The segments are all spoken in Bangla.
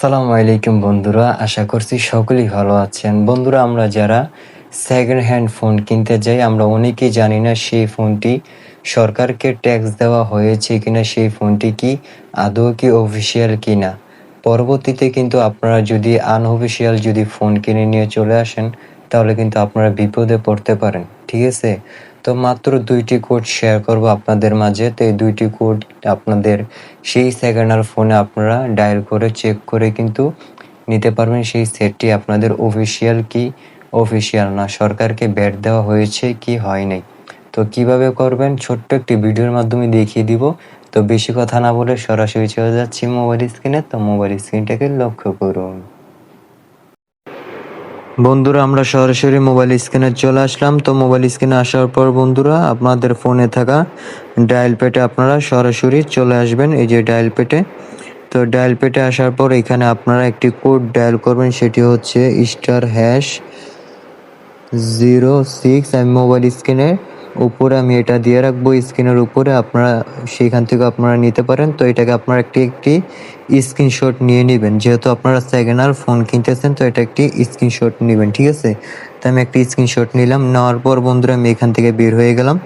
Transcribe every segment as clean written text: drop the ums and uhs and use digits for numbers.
আসসালামু আলাইকুম বন্ধুরা, আশা করছি সকলেই ভালো আছেন। বন্ধুরা, আমরা যারা সেকেন্ড হ্যান্ড ফোন কিনতে যাই আমরা অনেকেই জানি না সেই ফোনটি সরকারকে ট্যাক্স দেওয়া হয়েছে কিনা, সেই ফোনটি কি আদৌ কি অফিসিয়াল কিনা। পরবর্তীতে কিন্তু আপনারা যদি আনঅফিসিয়াল যদি ফোন কিনে নিয়ে চলে আসেন তাহলে কিন্তু আপনারা বিপদে পড়তে পারেন, ঠিক আছে? তো মাত্র 2টি কোড শেয়ার করব আপনাদের মাঝে। তো এই 2টি কোড আপনাদের সেই সেকেন্ড হ্যান্ড ফোনে আপনারা ডায়াল করে চেক করে কিন্তু নিতে পারবেন সেই সেটটি আপনাদের অফিসিয়াল কি অফিসিয়াল না, সরকারকে ভ্যাট দেওয়া হয়েছে কি হয় নাই। তো কিভাবে করবেন ছোট্ট একটি ভিডিওর মাধ্যমে দেখিয়ে দিব। তো বেশি কথা না বলে সরাসরি চলে যাচ্ছি মোবাইল স্ক্রিনে। তো মোবাইল স্ক্রিনটাকে লক্ষ্য করুন। বন্ধুরা, আমরা সরাসরি মোবাইল স্ক্রিনে চলে আসলাম। তো মোবাইল স্ক্রিনে আসার পর বন্ধুরা আপনাদের ফোনে থাকা ডায়াল প্যাডে আপনারা সরাসরি চলে আসবেন, এই যে ডায়াল প্যাডে। তো ডায়াল প্যাডে আসার পর এখানে আপনারা একটি কোড ডায়াল করবেন, সেটি হচ্ছে *#06। আমি মোবাইল স্ক্রিনের উপরে আমি এটা দিয়ে রাখবো, স্ক্রিনের উপরে আপনারা সেখান থেকে আপনারা নিতে পারেন। তো এটাকে আপনারা একটি স্ক্রিনশট নিয়ে নেবেন, যেহেতু আপনারা সেকেন্ড হ্যান্ড ফোন কিনতেছেন তো এটা একটি স্ক্রিনশট নেবেন, ঠিক আছে? তো আমি একটি স্ক্রিনশট নিলাম। নেওয়ার পর বন্ধুরা আমি এখান থেকে বের হয়ে গেলাম।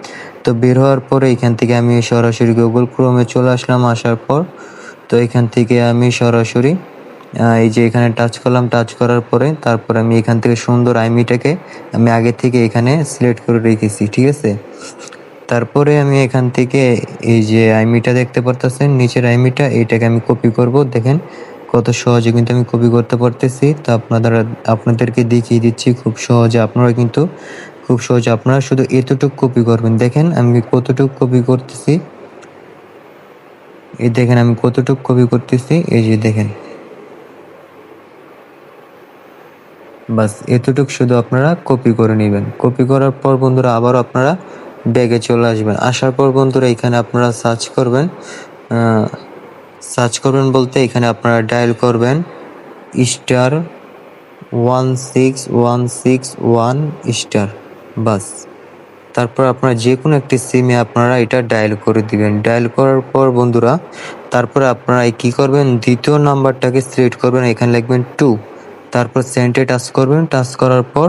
তো বের হওয়ার পরে এখান থেকে আমি সরাসরি গুগল ক্রোমে চলে আসলাম। আসার পর তো এখান থেকে আমি সরাসরি এই যে এখানে টাচ করলাম। টাচ করার পরে তারপর আমি এখান থেকে সুন্দর আইমিটাকে আমি আগে থেকে এখানে সিলেক্ট করে রেখেছি, ঠিক আছে? তারপরে আমি এখান থেকে এই যে আইমিটা দেখতে পারতেছেন, নিচের আইমিটা, এইটাকে আমি কপি করব। দেখেন কত সহজে কিন্তু আমি কপি করতে পারতেছি। তো আপনাদেরকে দেখিয়ে দিচ্ছি খুব সহজে। আপনারা কিন্তু খুব সহজে আপনারা শুধু এতটুকু কপি করবেন। দেখেন আমি কতটুকু কপি করতেছি, এই দেখেন আমি কতটুকু কপি করতেছি, এই যে দেখেন। বাস এতটুকু শুধু আপনারা কপি করে নেবেন। কপি করার পর বন্ধুরা আবারও আপনারা ব্যাগে চলে আসবেন। আসার পর বন্ধুরা এখানে আপনারা সার্চ করবেন বলতে এখানে আপনারা ডায়াল করবেন *16161#। বাস তারপর আপনারা যে কোনো একটি সিমে আপনারা এটা ডায়াল করে দিবেন। ডায়াল করার পর বন্ধুরা তারপরে আপনারা কি করবেন, দ্বিতীয় নাম্বারটাকে সিলেক্ট করবেন, এখানে লিখবেন 2। তারপর সেন্টে টাচ করবেন। টাচ করার পর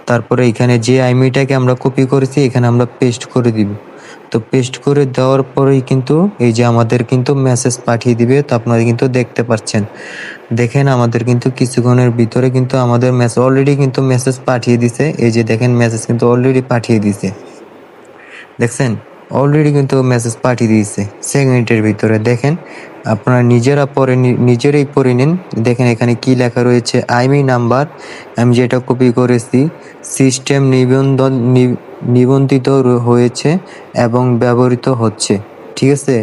তারপরে এখানে যে আইমিটাকে আমরা কপি করেছি এখানে আমরা পেস্ট করে দিব। তো পেস্ট করে দেওয়ার পরেই কিন্তু এই যে আমাদের কিন্তু মেসেজ পাঠিয়ে দিবে। তো আপনারা কিন্তু দেখতে পাচ্ছেন, দেখেন আমাদের কিন্তু কিছুক্ষণের ভিতরে কিন্তু আমাদের অলরেডি কিন্তু মেসেজ পাঠিয়ে দিছে। এই যে দেখেন মেসেজ কিন্তু অলরেডি পাঠিয়ে দিছে, দেখছেন? অলরেডি কিন্তু মেসেজ পাঠিয়ে দিয়েছে সেকেন্ডের ভিতরে। দেখেন আপনারা নিজেরাই পড়ে নিন। দেখেন এখানে কি লেখা রয়েছে, আইমি নাম্বার আমি যেটা কপি করেছি সিস্টেম নিবন্ধিত হয়েছে এবং ব্যবহৃত হচ্ছে, ঠিক আছে?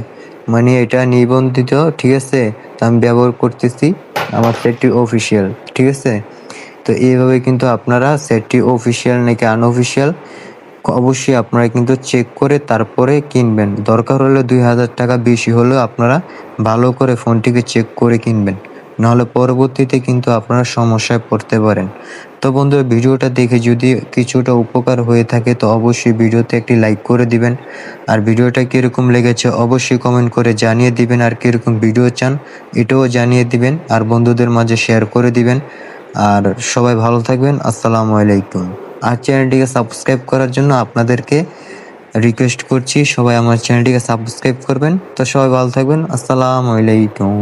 মানে এটা নিবন্ধিত, ঠিক আছে? তো আমি ব্যবহার করতেছি, আমার সেটটি অফিসিয়াল, ঠিক আছে? তো এইভাবে কিন্তু আপনারা সেটটি অফিসিয়াল নাকি আনঅফিসিয়াল অবশ্যই আপনারা কিন্তু চেক করে তারপরে কিনবেন। দরকার হলে 2000 টাকা বেশি হলেও আপনারা ভালো করে ফোনটিকে চেক করে কিনবেন, নাহলে পরবর্তীতে কিন্তু আপনারা সমস্যায় পড়তে পারেন। তো বন্ধুরা ভিডিওটা দেখে যদি কিছুটা উপকার হয়ে থাকে তো অবশ্যই ভিডিওতে একটি লাইক করে দিবেন। আর ভিডিওটা কীরকম লেগেছে অবশ্যই কমেন্ট করে জানিয়ে দিবেন। আর কীরকম ভিডিও চান এটাও জানিয়ে দিবেন, আর বন্ধুদের মাঝে শেয়ার করে দিবেন। আর সবাই ভালো থাকবেন। আসসালামু আলাইকুম। আর চ্যানেলটিকে সাবস্ক্রাইব করার জন্য আপনাদেরকে রিকোয়েস্ট করছি, সবাই আমার চ্যানেলটিকে সাবস্ক্রাইব করবেন। তো সবাই ভালো থাকবেন। আসসালামু আলাইকুম।